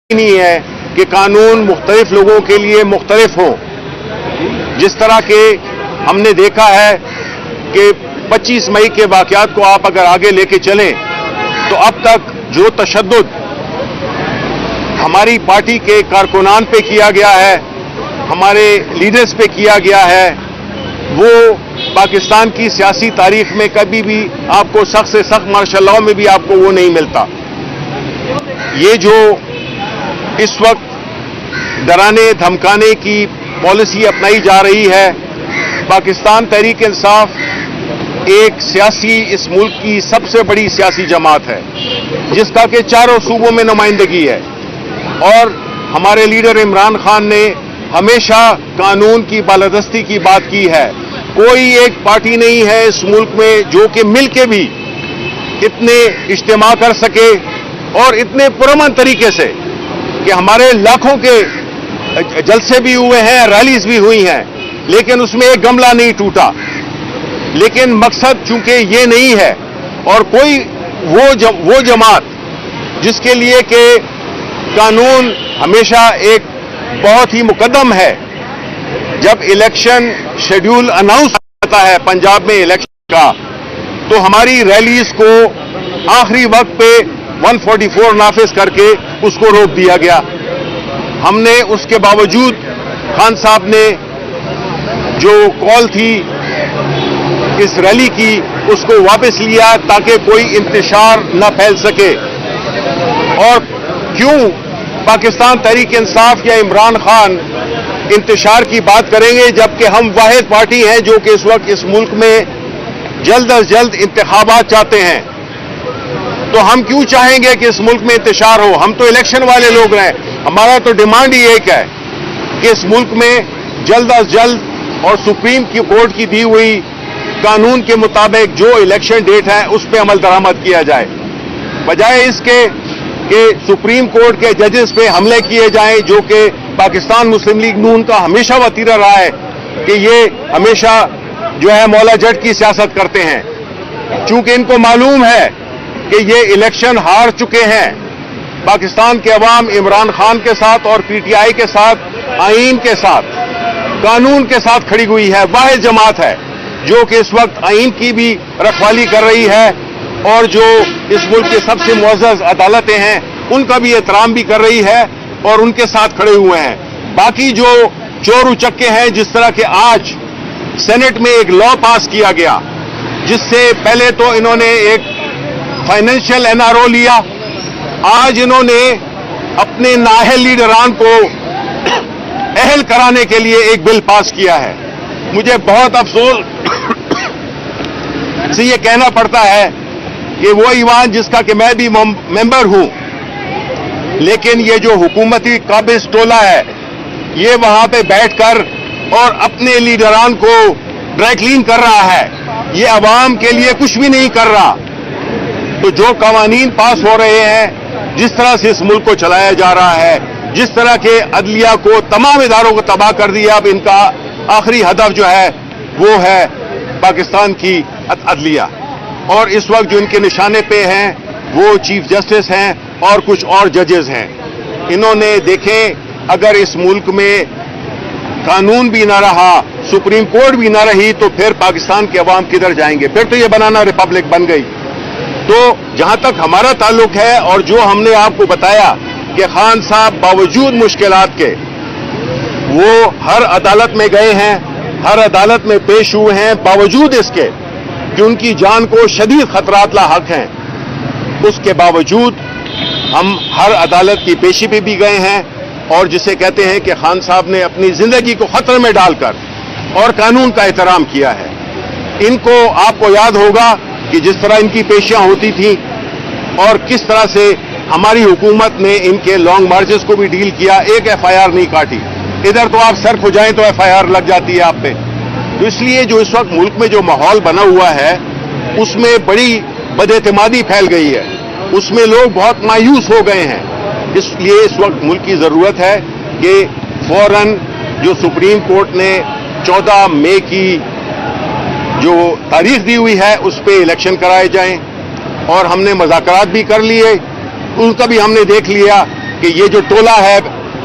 نہیں ہے کہ قانون مختلف لوگوں کے لیے مختلف ہوں. جس طرح کے ہم نے دیکھا ہے کہ 25 مئی کے واقعات کو آپ اگر آگے لے کے چلیں تو اب تک جو تشدد ہماری پارٹی کے کارکنان پہ کیا گیا ہے، ہمارے لیڈرز پہ کیا گیا ہے، وہ پاکستان کی سیاسی تاریخ میں کبھی بھی آپ کو سخت سے سخت مارشل لاء میں بھی آپ کو وہ نہیں ملتا. یہ جو اس وقت ڈرانے دھمکانے کی پالیسی اپنائی جا رہی ہے، پاکستان تحریک انصاف ایک سیاسی اس ملک کی سب سے بڑی سیاسی جماعت ہے جس کا کہ چاروں صوبوں میں نمائندگی ہے، اور ہمارے لیڈر عمران خان نے ہمیشہ قانون کی بالادستی کی بات کی ہے. کوئی ایک پارٹی نہیں ہے اس ملک میں جو کہ مل کے بھی اتنے اجتماع کر سکے اور اتنے پرامن طریقے سے کہ ہمارے لاکھوں کے جلسے بھی ہوئے ہیں، ریلیز بھی ہوئی ہیں، لیکن اس میں ایک گملہ نہیں ٹوٹا. لیکن مقصد چونکہ یہ نہیں ہے، اور کوئی وہ جماعت جس کے لیے کہ قانون ہمیشہ ایک بہت ہی مقدم ہے. جب الیکشن شیڈول اناؤنس ہوتا ہے پنجاب میں الیکشن کا، تو ہماری ریلیز کو آخری وقت پہ 144 نافذ کر کے اس کو روک دیا گیا. ہم نے اس کے باوجود خان صاحب نے جو کال تھی اس ریلی کی اس کو واپس لیا تاکہ کوئی انتشار نہ پھیل سکے. اور کیوں پاکستان تحریک انصاف یا عمران خان انتشار کی بات کریں گے جبکہ ہم واحد پارٹی ہیں جو کہ اس وقت اس ملک میں جلد از جلد انتخابات چاہتے ہیں. تو ہم کیوں چاہیں گے کہ اس ملک میں انتشار ہو؟ ہم تو الیکشن والے لوگ ہیں. ہمارا تو ڈیمانڈ ہی ایک ہے کہ اس ملک میں جلد از جلد اور سپریم کورٹ کی دی ہوئی قانون کے مطابق جو الیکشن ڈیٹ ہے اس پہ عمل درآمد کیا جائے، بجائے اس کے کہ سپریم کورٹ کے ججز پہ حملے کیے جائیں، جو کہ پاکستان مسلم لیگ نون کا ہمیشہ وتیرہ رہا ہے کہ یہ ہمیشہ جو ہے مولا جٹ کی سیاست کرتے ہیں. چونکہ ان کو معلوم ہے کہ یہ الیکشن ہار چکے ہیں. پاکستان کے عوام عمران خان کے ساتھ اور پی ٹی آئی کے ساتھ، آئین کے ساتھ، قانون کے ساتھ کھڑی ہوئی ہے. واحد جماعت ہے جو کہ اس وقت آئین کی بھی رکھوالی کر رہی ہے اور جو اس ملک کے سب سے معزز عدالتیں ہیں ان کا بھی احترام بھی کر رہی ہے اور ان کے ساتھ کھڑے ہوئے ہیں. باقی جو چور اچکے ہیں، جس طرح کہ آج سینٹ میں ایک لا پاس کیا گیا جس سے پہلے تو انہوں نے ایک فائنینشیل این آر او لیا، آج انہوں نے اپنے نااہل لیڈران کو اہل کرانے کے لیے ایک بل پاس کیا ہے. مجھے بہت افسوس سے یہ کہنا پڑتا ہے کہ وہ ایوان جس کا کہ میں بھی ممبر ہوں، لیکن یہ جو حکومتی قابض ٹولہ ہے یہ وہاں پہ بیٹھ کر اور اپنے لیڈران کو ڈرائی کلین کر رہا ہے. یہ عوام کے لیے کچھ بھی نہیں کر رہا. تو جو قوانین پاس ہو رہے ہیں، جس طرح سے اس ملک کو چلایا جا رہا ہے، جس طرح کے عدلیہ کو، تمام اداروں کو تباہ کر دیا، اب ان کا آخری ہدف جو ہے وہ ہے پاکستان کی عدلیہ. اور اس وقت جو ان کے نشانے پہ ہیں وہ چیف جسٹس ہیں اور کچھ اور ججز ہیں. انہوں نے دیکھیں اگر اس ملک میں قانون بھی نہ رہا، سپریم کورٹ بھی نہ رہی، تو پھر پاکستان کے عوام کدھر جائیں گے؟ پھر تو یہ بنانا ریپبلک بن گئی. تو جہاں تک ہمارا تعلق ہے اور جو ہم نے آپ کو بتایا کہ خان صاحب باوجود مشکلات کے وہ ہر عدالت میں گئے ہیں، ہر عدالت میں پیش ہوئے ہیں، باوجود اس کے کہ ان کی جان کو شدید خطرات لاحق ہیں، اس کے باوجود ہم ہر عدالت کی پیشی پہ بھی گئے ہیں. اور جسے کہتے ہیں کہ خان صاحب نے اپنی زندگی کو خطرے میں ڈال کر اور قانون کا احترام کیا ہے. ان کو آپ کو یاد ہوگا کہ جس طرح ان کی پیشیاں ہوتی تھیں اور کس طرح سے ہماری حکومت نے ان کے لانگ مارچز کو بھی ڈیل کیا، ایک ایف آئی آر نہیں کاٹی. ادھر تو آپ سرف ہو جائیں تو ایف آئی آر لگ جاتی ہے آپ پہ. تو اس لیے جو اس وقت ملک میں جو ماحول بنا ہوا ہے اس میں بڑی بد اعتمادی پھیل گئی ہے، اس میں لوگ بہت مایوس ہو گئے ہیں. اس لیے اس وقت ملک کی ضرورت ہے کہ فوراً جو سپریم کورٹ نے 14 مئی کی جو تاریخ دی ہوئی ہے اس پہ الیکشن کرائے جائیں. اور ہم نے مذاکرات بھی کر لیے، ان کا بھی ہم نے دیکھ لیا کہ یہ جو ٹولہ ہے,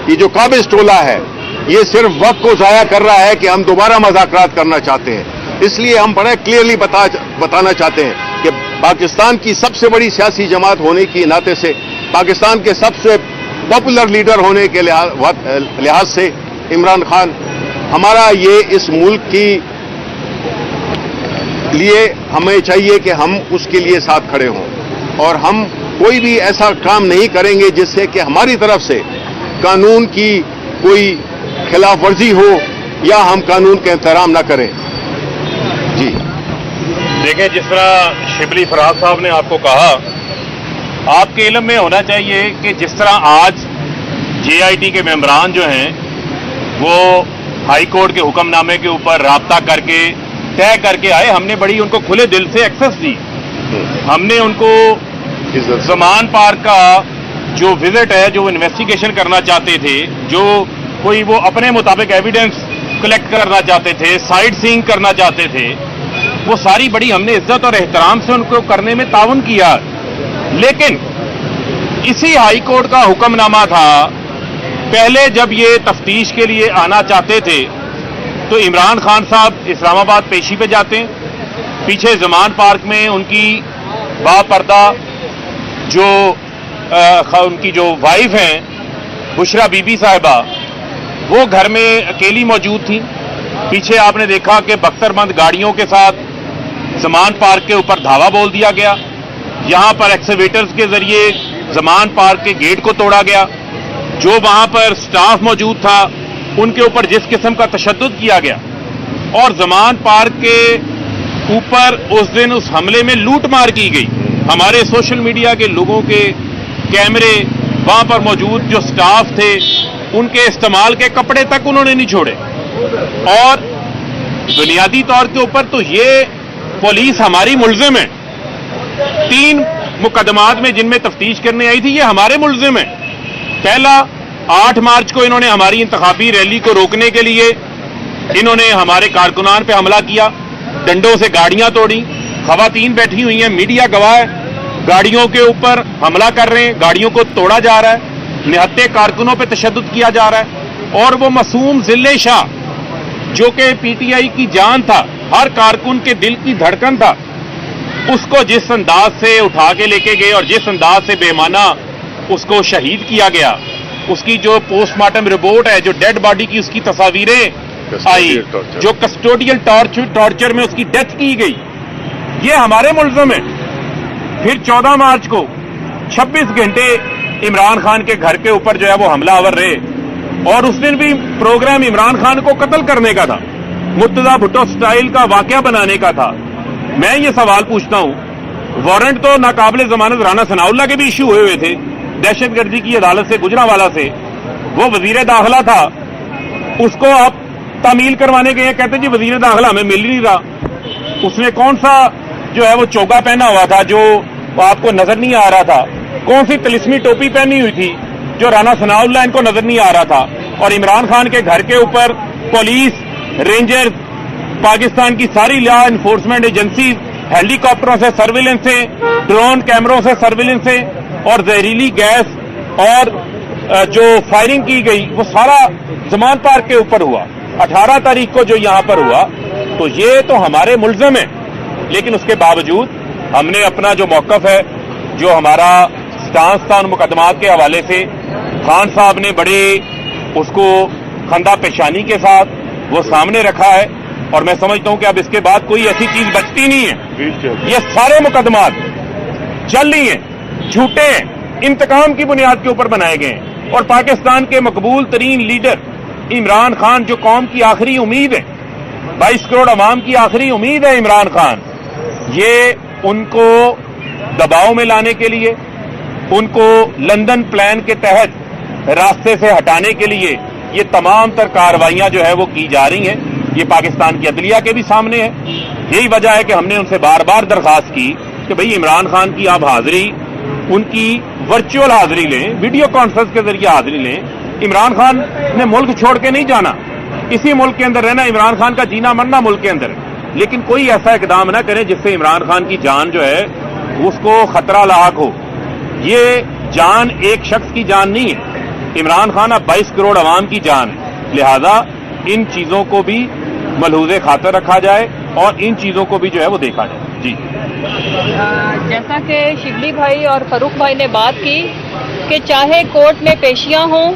یہ جو قابض ٹولہ ہے, یہ صرف وقت کو ضائع کر رہا ہے کہ ہم دوبارہ مذاکرات کرنا چاہتے ہیں. اس لیے ہم بڑے کلیئرلی بتانا چاہتے ہیں کہ پاکستان کی سب سے بڑی سیاسی جماعت ہونے کی ناطے سے, پاکستان کے سب سے پاپولر لیڈر ہونے کے لحاظ سے عمران خان, ہمارا یہ اس ملک کی لیے ہمیں چاہیے کہ ہم اس کے لیے ساتھ کھڑے ہوں, اور ہم کوئی بھی ایسا کام نہیں کریں گے جس سے کہ ہماری طرف سے قانون کی کوئی خلاف ورزی ہو یا ہم قانون کا احترام نہ کریں. جی دیکھیں, جس طرح شبلی فراز صاحب نے آپ کو کہا, آپ کے علم میں ہونا چاہیے کہ جس طرح آج جے آئی ٹی کے ممبران جو ہیں وہ ہائی کورٹ کے حکم نامے کے اوپر رابطہ کر کے طے کر کے آئے, ہم نے بڑی ان کو کھلے دل سے ایکسس دی. ہم نے ان کو زمان پارک کا جو وزٹ ہے, جو انویسٹیگیشن کرنا چاہتے تھے, جو کوئی وہ اپنے مطابق ایویڈنس کلیکٹ کرنا چاہتے تھے, سائٹ سینگ کرنا چاہتے تھے, وہ ساری بڑی ہم نے عزت اور احترام سے ان کو کرنے میں تعاون کیا. لیکن اسی ہائی کورٹ کا حکم نامہ تھا, پہلے جب یہ تفتیش کے لیے آنا چاہتے تھے تو عمران خان صاحب اسلام آباد پیشی پہ جاتے ہیں, پیچھے زمان پارک میں ان کی باپردہ جو ان کی جو وائف ہیں بشرا بی بی صاحبہ, وہ گھر میں اکیلی موجود تھیں. پیچھے آپ نے دیکھا کہ بختر بند گاڑیوں کے ساتھ زمان پارک کے اوپر دھاوا بول دیا گیا, یہاں پر ایکسکیویٹرز کے ذریعے زمان پارک کے گیٹ کو توڑا گیا. جو وہاں پر سٹاف موجود تھا ان کے اوپر جس قسم کا تشدد کیا گیا, اور زمان پارک کے اوپر اس دن اس حملے میں لوٹ مار کی گئی. ہمارے سوشل میڈیا کے لوگوں کے کیمرے, وہاں پر موجود جو سٹاف تھے, ان کے استعمال کے کپڑے تک انہوں نے نہیں چھوڑے. اور بنیادی طور کے اوپر تو یہ پولیس ہماری ملزم ہے. 3 مقدمات میں جن میں تفتیش کرنے آئی تھی, یہ ہمارے ملزم ہیں. پہلا, 8 مارچ کو انہوں نے ہماری انتخابی ریلی کو روکنے کے لیے انہوں نے ہمارے کارکنان پہ حملہ کیا, ڈنڈوں سے گاڑیاں توڑی. خواتین بیٹھی ہوئی ہیں, میڈیا گواہ ہے, گاڑیوں کے اوپر حملہ کر رہے ہیں, گاڑیوں کو توڑا جا رہا ہے, نہتے کارکنوں پہ تشدد کیا جا رہا ہے. اور وہ معصوم ذلے شاہ جو کہ پی ٹی آئی کی جان تھا, ہر کارکن کے دل کی دھڑکن تھا, اس کو جس انداز سے اٹھا کے لے کے گئے اور جس انداز سے بے معنی اس کو شہید کیا گیا, اس کی جو پوسٹ مارٹم رپورٹ ہے, جو ڈیڈ باڈی کی اس کی تصاویریں آئی, جو کسٹوڈیل ٹارچر میں اس کی ڈیتھ کی گئی, یہ ہمارے ملزم ہیں. پھر 14 مارچ کو 26 گھنٹے عمران خان کے گھر کے اوپر جو ہے وہ حملہ آور رہے, اور اس دن بھی پروگرام عمران خان کو قتل کرنے کا تھا, مرتضی بھٹو سٹائل کا واقعہ بنانے کا تھا. میں یہ سوال پوچھتا ہوں, وارنٹ تو ناقابل ضمانت رانا ثناء اللہ کے بھی ایشو ہوئے تھے دہشت گردی کی عدالت سے, گجرانوالہ سے. وہ وزیر داخلہ تھا, اس کو آپ تعمیل کروانے گئے, کہتے جی وزیر داخلہ ہمیں مل نہیں رہا. اس نے کون سا جو ہے وہ چوگا پہنا ہوا تھا جو آپ کو نظر نہیں آ رہا تھا, کون سی تلسمی ٹوپی پہنی ہوئی تھی جو رانا ثناء اللہ ان کو نظر نہیں آ رہا تھا. اور عمران خان کے گھر کے اوپر پولیس, رینجر, پاکستان کی ساری لا انفورسمنٹ ایجنسیز ہیلی کاپٹروں سے سرویلنس سے, ڈرون کیمروں سے سرویلنس سے, اور زہریلی گیس اور جو فائرنگ کی گئی وہ سارا زمان پارک کے اوپر ہوا 18 تاریخ کو جو یہاں پر ہوا. تو یہ تو ہمارے ملزم ہیں, لیکن اس کے باوجود ہم نے اپنا جو موقف ہے, جو ہمارا سٹانس تھا ان مقدمات کے حوالے سے, خان صاحب نے بڑے اس کو خندہ پیشانی کے ساتھ وہ سامنے رکھا ہے. اور میں سمجھتا ہوں کہ اب اس کے بعد کوئی ایسی چیز بچتی نہیں ہے. یہ سارے مقدمات چل رہی ہیں, جھوٹے ہیں, انتقام کی بنیاد کے اوپر بنائے گئے ہیں. اور پاکستان کے مقبول ترین لیڈر عمران خان, جو قوم کی آخری امید ہے, 22 کروڑ عوام کی آخری امید ہے عمران خان, یہ ان کو دباؤ میں لانے کے لیے, ان کو لندن پلان کے تحت راستے سے ہٹانے کے لیے یہ تمام تر کارروائیاں جو ہے وہ کی جا رہی ہیں. یہ پاکستان کی عدلیہ کے بھی سامنے ہے. یہی وجہ ہے کہ ہم نے ان سے بار بار درخواست کی کہ بھئی عمران خان کی آپ حاضری, ان کی ورچوئل حاضری لیں, ویڈیو کانفرنس کے ذریعے حاضری لیں. عمران خان نے ملک چھوڑ کے نہیں جانا, اسی ملک کے اندر رہنا, عمران خان کا جینا مرنا ملک کے اندر ہے. لیکن کوئی ایسا اقدام نہ کرے جس سے عمران خان کی جان جو ہے اس کو خطرہ لاحق ہو. یہ جان ایک شخص کی جان نہیں ہے، عمران خان اب 22 کروڑ عوام کی جان ہے، لہذا ان چیزوں کو بھی ملحوظ خاطر رکھا جائے اور ان چیزوں کو بھی جو ہے وہ دیکھا جائے. جی جیسا کہ شبلی بھائی اور فاروق بھائی نے بات کی کہ چاہے کورٹ میں پیشیاں ہوں،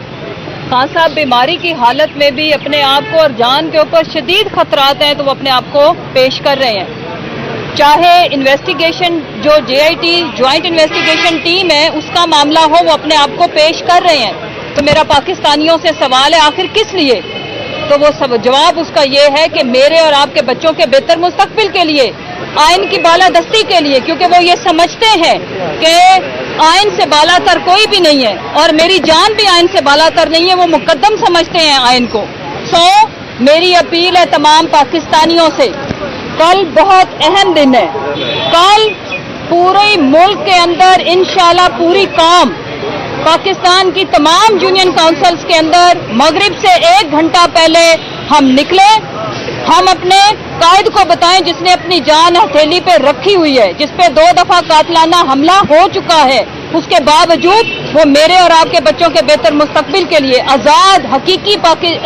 خان صاحب بیماری کی حالت میں بھی اپنے آپ کو اور جان کے اوپر شدید خطرات ہیں تو وہ اپنے آپ کو پیش کر رہے ہیں. چاہے انویسٹیگیشن جو JIT جوائنٹ انویسٹیگیشن ٹیم ہے اس کا معاملہ ہو، وہ اپنے آپ کو پیش کر رہے ہیں. تو میرا پاکستانیوں سے سوال ہے آخر کس لیے؟ تو وہ سب جواب اس کا یہ ہے کہ میرے اور آپ کے بچوں کے بہتر مستقبل کے لیے، آئین کی بالادستی کے لیے، کیونکہ وہ یہ سمجھتے ہیں کہ آئین سے بالا تر کوئی بھی نہیں ہے اور میری جان بھی آئین سے بالا تر نہیں ہے، وہ مقدم سمجھتے ہیں آئین کو. میری اپیل ہے تمام پاکستانیوں سے، کل بہت اہم دن ہے. کل پورے ملک کے اندر انشاءاللہ پوری قوم پاکستان کی تمام یونین کونسلز کے اندر مغرب سے 1 گھنٹہ پہلے ہم نکلے، ہم اپنے قائد کو بتائیں جس نے اپنی جان ہتھیلی پہ رکھی ہوئی ہے، جس پہ 2 دفعہ قاتلانہ حملہ ہو چکا ہے، اس کے باوجود وہ میرے اور آپ کے بچوں کے بہتر مستقبل کے لیے، آزاد حقیقی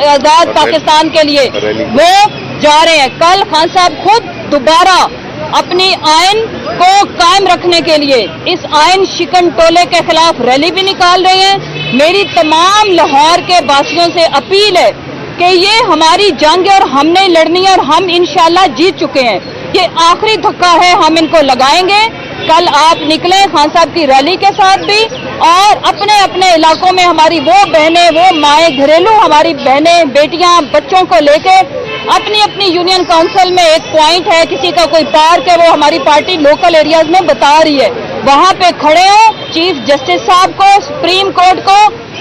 آزاد پاکستان کے لیے وہ جا رہے ہیں. کل خان صاحب خود دوبارہ اپنی آئین کو قائم رکھنے کے لیے اس آئین شکن ٹولے کے خلاف ریلی بھی نکال رہے ہیں. میری تمام لاہور کے باسیوں سے اپیل ہے کہ یہ ہماری جنگ ہے اور ہم نے لڑنی ہے اور ہم انشاءاللہ جیت چکے ہیں. یہ آخری دھکا ہے، ہم ان کو لگائیں گے. کل آپ نکلیں خان صاحب کی ریلی کے ساتھ بھی اور اپنے اپنے علاقوں میں ہماری وہ بہنیں، وہ مائیں، گھریلو ہماری بہنیں، بیٹیاں، بچوں کو لے کے اپنی اپنی یونین کونسل میں ایک پوائنٹ ہے، کسی کا کوئی پارک ہے، وہ ہماری پارٹی لوکل ایریاز میں بتا رہی ہے، وہاں پہ کھڑے ہوں، چیف جسٹس صاحب کو، سپریم کورٹ کو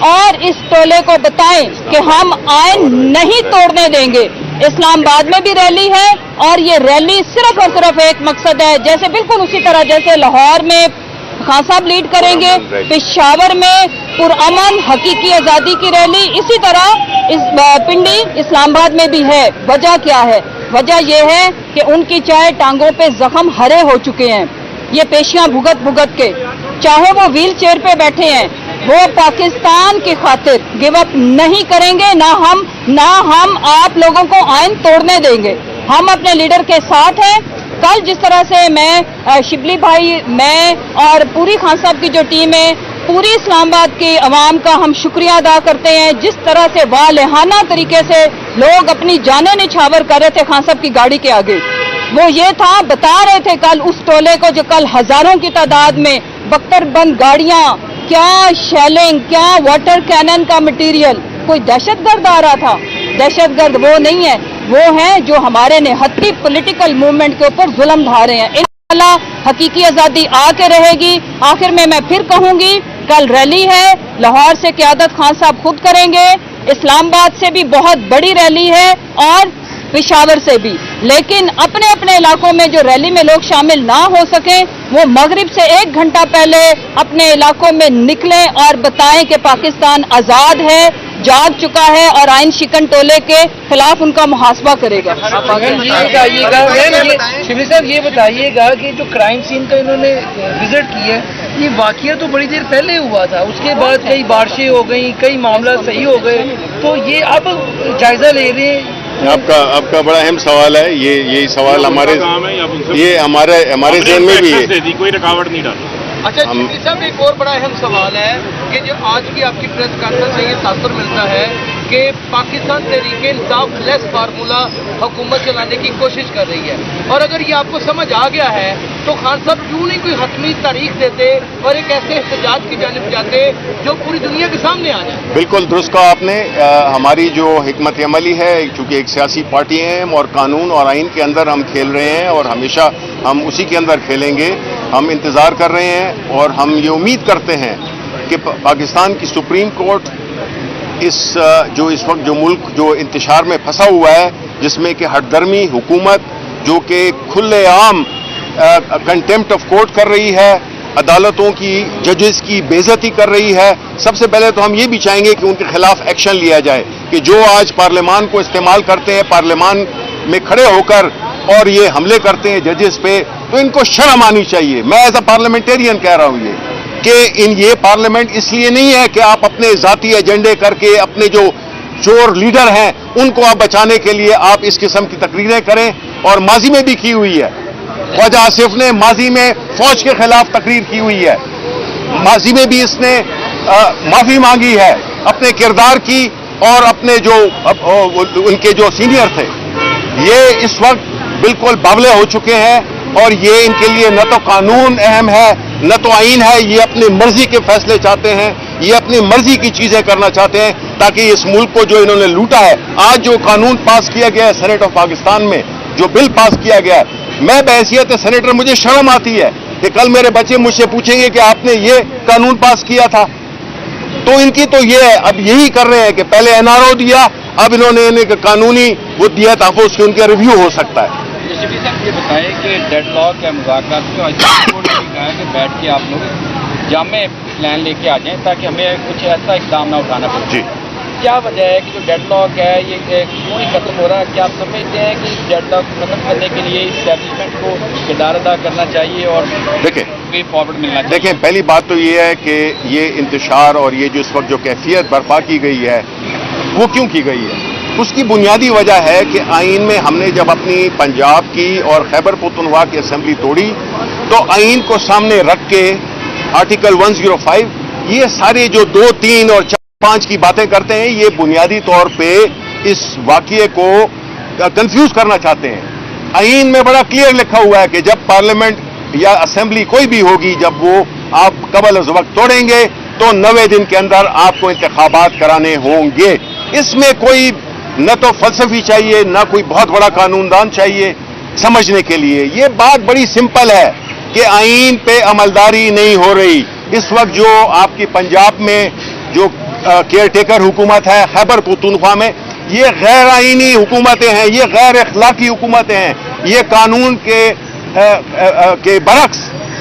اور اس ٹولے کو بتائیں کہ ہم آئین نہیں توڑنے دیں گے. اسلام آباد میں بھی ریلی ہے اور یہ ریلی صرف اور صرف ایک مقصد ہے، جیسے بالکل اسی طرح جیسے لاہور میں خان صاحب لیڈ کریں گے، پشاور میں پرامن حقیقی آزادی کی ریلی اسی طرح پنڈی اسلام آباد میں بھی ہے. وجہ کیا ہے؟ وجہ یہ ہے کہ ان کی چاہے ٹانگوں پہ زخم ہرے ہو چکے ہیں، یہ پیشیاں بھگت بھگت کے، چاہے وہ ویل چیئر پہ بیٹھے ہیں، وہ پاکستان کی خاطر گیو اپ نہیں کریں گے. نہ ہم آپ لوگوں کو آئین توڑنے دیں گے. ہم اپنے لیڈر کے ساتھ ہیں. کل جس طرح سے میں شبلی بھائی، میں اور پوری خان صاحب کی جو ٹیم ہے، پوری اسلام آباد کی عوام کا ہم شکریہ ادا کرتے ہیں. جس طرح سے والہانہ طریقے سے لوگ اپنی جانیں نچھاور کر رہے تھے خان صاحب کی گاڑی کے آگے، وہ یہ تھا، بتا رہے تھے کل اس ٹولے کو جو کل ہزاروں کی تعداد میں بختر بند گاڑیاں، کیا شیلنگ، کیا واٹر کینن کا مٹیریل، کوئی دہشت گرد آ رہا تھا. دہشت گرد وہ نہیں ہے، وہ ہیں جو ہمارے نہتی پولیٹیکل موومنٹ کے اوپر ظلم ڈھا رہے ہیں. انشاءاللہ حقیقی آزادی آ کے رہے گی. آخر میں پھر کہوں گی، کل ریلی ہے، لاہور سے قیادت خان صاحب خود کریں گے، اسلام آباد سے بھی بہت بڑی ریلی ہے اور پشاور سے بھی. لیکن اپنے اپنے علاقوں میں جو ریلی میں لوگ شامل نہ ہو سکیں، وہ مغرب سے 1 گھنٹہ پہلے اپنے علاقوں میں نکلیں اور بتائیں کہ پاکستان آزاد ہے، جاگ چکا ہے اور آئین شکن ٹولے کے خلاف ان کا محاسبہ کرے گا. شبلی صاحب یہ بتائیے گا کہ جو کرائم سین کا انہوں نے وزٹ کی ہے، یہ واقعہ تو بڑی دیر پہلے ہوا تھا، اس کے بعد کئی بارشیں ہو گئیں، کئی معاملات صحیح ہو گئے، تو یہ اب جائزہ لے رہے ہیں. آپ کا بڑا اہم سوال ہے. یہ سوال ہمارے ذہن میں بھی ہے. کوئی رکاوٹ نہیں ڈالی. اچھا شبلی صاحب، ایک اور بڑا اہم سوال ہے کہ جو آج کی آپ کی پریس کانفرنس سے یہ تاثر ملتا ہے کہ پاکستان تحریک انصاف لیس فارمولہ حکومت چلانے کی کوشش کر رہی ہے، اور اگر یہ آپ کو سمجھ آ گیا ہے تو خان صاحب کیوں نہیں کوئی حتمی تاریخ دیتے اور ایک ایسے احتجاج کی جانب جاتے جو پوری دنیا کے سامنے آ جائے؟ بالکل درست کہا آپ نے. ہماری جو حکمت عملی ہے، چونکہ ایک سیاسی پارٹی ہیں اور قانون اور آئین کے اندر ہم کھیل رہے ہیں اور ہمیشہ ہم اسی کے اندر کھیلیں گے. ہم انتظار کر رہے ہیں اور ہم یہ امید کرتے ہیں کہ پاکستان کی سپریم کورٹ اس وقت جو ملک جو انتشار میں پھنسا ہوا ہے، جس میں کہ ہٹ درمی حکومت جو کہ کھلے عام کنٹیمپٹ آف کورٹ کر رہی ہے، عدالتوں کی، ججز کی بے عزتی کر رہی ہے، سب سے پہلے تو ہم یہ بھی چاہیں گے کہ ان کے خلاف ایکشن لیا جائے کہ جو آج پارلیمان کو استعمال کرتے ہیں، پارلیمان میں کھڑے ہو کر اور یہ حملے کرتے ہیں ججز پہ، تو ان کو شرم آنی چاہیے. میں ایز اے پارلیمنٹیرین کہہ رہا ہوں. یہ کہ یہ پارلیمنٹ اس لیے نہیں ہے کہ آپ اپنے ذاتی ایجنڈے کر کے اپنے جو چور لیڈر ہیں ان کو آپ بچانے کے لیے آپ اس قسم کی تقریریں کریں، اور ماضی میں بھی کی ہوئی ہے۔ خواجہ آصف نے ماضی میں فوج کے خلاف تقریر کی ہوئی ہے، ماضی میں بھی اس نے معافی مانگی ہے اپنے کردار کی اور اپنے جو ان کے جو سینئر تھے، یہ اس وقت بالکل باولے ہو چکے ہیں، اور یہ ان کے لیے نہ تو قانون اہم ہے نہ تو آئین ہے، یہ اپنی مرضی کے فیصلے چاہتے ہیں، یہ اپنی مرضی کی چیزیں کرنا چاہتے ہیں تاکہ اس ملک کو جو انہوں نے لوٹا ہے۔ آج جو قانون پاس کیا گیا ہے سینیٹ آف پاکستان میں، جو بل پاس کیا گیا ہے، میں بحیثیت سینیٹر مجھے شرم آتی ہے کہ کل میرے بچے مجھ سے پوچھیں گے کہ آپ نے یہ قانون پاس کیا تھا، تو ان کی تو یہ ہے، اب یہی کر رہے ہیں کہ پہلے NRO دیا، اب انہوں نے انہیں قانونی وہ دیا تاکہ اس کی ان کا ریویو ہو سکتا ہے۔ شفیع صاحب یہ بتائیں کہ ڈیڈ لاک یا مذاکرات میں کورٹ نے کہا ہے کہ بیٹھ کے آپ لوگ جامع پلان لے کے آ جائیں تاکہ ہمیں کچھ ایسا اقدام نہ اٹھانا پڑے۔ جی، کیا وجہ ہے کہ جو ڈیڈ لاک ہے یہ کیوں نہیں ختم ہو رہا؟ کیا آپ سمجھتے ہیں کہ ڈیڈ لاک ختم کرنے کے لیے اسٹیبلشمنٹ کو کردار ادا کرنا چاہیے اور دیکھیں وے فارورڈ ملنا چاہیے؟ دیکھیں پہلی بات تو یہ ہے کہ یہ انتشار اور یہ جو اس وقت جو کیفیت برپا کی گئی ہے وہ کیوں کی گئی ہے؟ اس کی بنیادی وجہ ہے کہ آئین میں ہم نے جب اپنی پنجاب کی اور خیبر پختونخوا کی اسمبلی توڑی تو آئین کو سامنے رکھ کے آرٹیکل 105 یہ سارے جو 2, 3 اور 4, 5 کی باتیں کرتے ہیں، یہ بنیادی طور پہ اس واقعے کو کنفیوز کرنا چاہتے ہیں۔ آئین میں بڑا کلیئر لکھا ہوا ہے کہ جب پارلیمنٹ یا اسمبلی کوئی بھی ہوگی، جب وہ آپ قبل از وقت توڑیں گے تو 90 دن کے اندر آپ کو انتخابات کرانے ہوں گے۔ اس میں کوئی نہ تو فلسفی چاہیے نہ کوئی بہت بڑا قانون دان چاہیے سمجھنے کے لیے۔ یہ بات بڑی سمپل ہے کہ آئین پہ عملداری نہیں ہو رہی۔ اس وقت جو آپ کی پنجاب میں جو کیئر ٹیکر حکومت ہے، خیبر پختونخوا میں، یہ غیر آئینی حکومتیں ہیں، یہ غیر اخلاقی حکومتیں ہیں، یہ قانون کے برعکس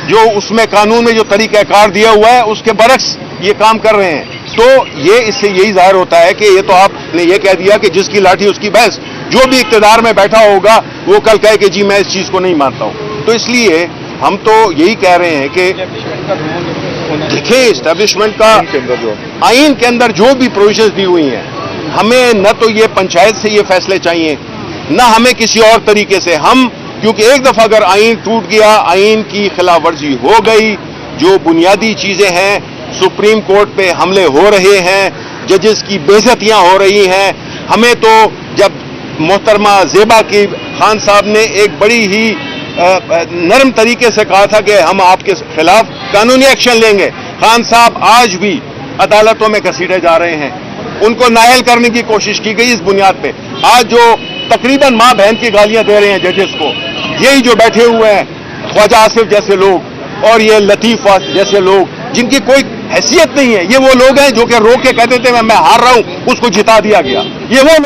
جو اس میں قانون میں جو طریقہ کار دیا ہوا ہے اس کے برعکس یہ کام کر رہے ہیں۔ تو یہ اس سے یہی ظاہر ہوتا ہے کہ یہ تو آپ نے یہ کہہ دیا کہ جس کی لاٹھی اس کی بھینس، جو بھی اقتدار میں بیٹھا ہوگا وہ کل کہے کہ جی میں اس چیز کو نہیں مانتا ہوں۔ تو اس لیے ہم تو یہی کہہ رہے ہیں کہ دیکھیں اسٹیبلشمنٹ کا آئین کے اندر جو بھی پروویژنز دی ہوئی ہیں، ہمیں نہ تو یہ پنچایت سے یہ فیصلے چاہیے نہ ہمیں کسی اور طریقے سے، ہم کیونکہ ایک دفعہ اگر آئین ٹوٹ گیا، آئین کی خلاف ورزی ہو گئی، جو بنیادی چیزیں ہیں، سپریم کورٹ پہ حملے ہو رہے ہیں، ججز کی بے عزتیاں ہو رہی ہیں۔ ہمیں تو جب محترمہ زیبا کی خان صاحب نے ایک بڑی ہی نرم طریقے سے کہا تھا کہ ہم آپ کے خلاف قانونی ایکشن لیں گے، خان صاحب آج بھی عدالتوں میں گھسیٹے جا رہے ہیں، ان کو نااہل کرنے کی کوشش کی گئی اس بنیاد پہ۔ آج جو تقریباً ماں بہن کی گالیاں دے رہے ہیں ججز کو، یہی جو بیٹھے ہوئے ہیں خواجہ آصف جیسے لوگ اور یہ لطیف جیسے لوگ جن کی کوئی حیثیت نہیں ہے، یہ وہ لوگ ہیں جو کہ رو کے کہتے تھے میں ہار رہا ہوں، اس کو جتا دیا گیا، یہ وہ